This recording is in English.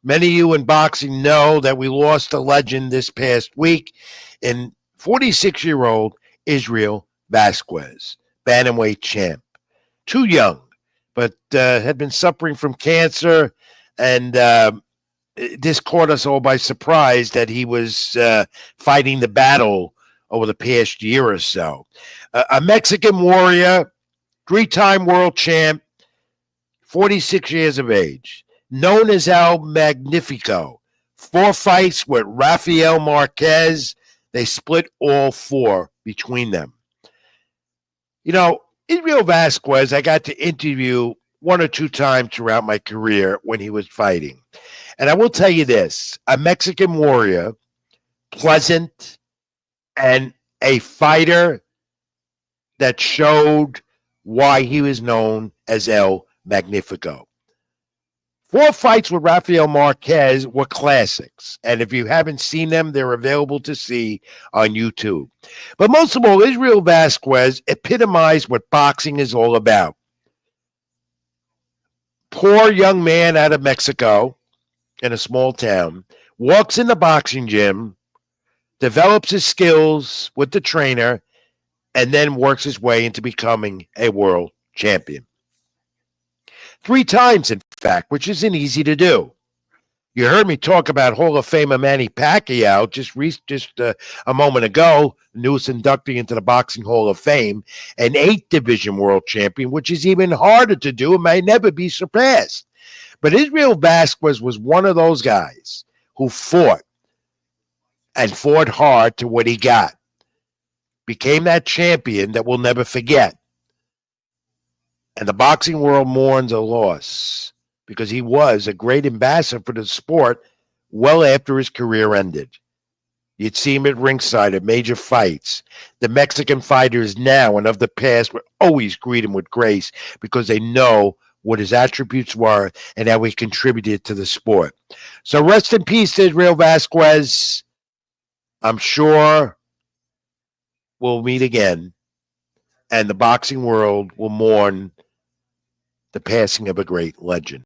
Many of you in boxing know that we lost a legend this past week in 46-year-old Israel Vasquez, Bantamweight champ. Too young, but had been suffering from cancer, and this caught us all by surprise that he was fighting the battle over the past year or so. A Mexican warrior, three-time world champ, 46 years of age, known as El Magnifico. 4 fights with Rafael Marquez. They split all 4 between them. You know, Israel Vasquez, I got to interview 1 or 2 times throughout my career when he was fighting. And I will tell you this, a Mexican warrior, pleasant, and a fighter that showed why he was known as El Magnifico. 4 fights with Rafael Marquez were classics. And if you haven't seen them, they're available to see on YouTube. But most of all, Israel Vasquez epitomized what boxing is all about. Poor young man out of Mexico in a small town, walks in the boxing gym, develops his skills with the trainer, and then works his way into becoming a world champion. 3 times, in fact, which isn't easy to do. You heard me talk about Hall of Famer Manny Pacquiao just a moment ago, the newest inductee into the Boxing Hall of Fame, an 8-division world champion, which is even harder to do and may never be surpassed. But Israel Vasquez was one of those guys who fought and fought hard to what he got. Became that champion that we'll never forget. And the boxing world mourns a loss because he was a great ambassador for the sport well after his career ended. You'd see him at ringside at major fights. The Mexican fighters now and of the past would always greet him with grace because they know what his attributes were and how he contributed to the sport. So rest in peace, Israel Vasquez. I'm sure we'll meet again, and the boxing world will mourn the passing of a great legend.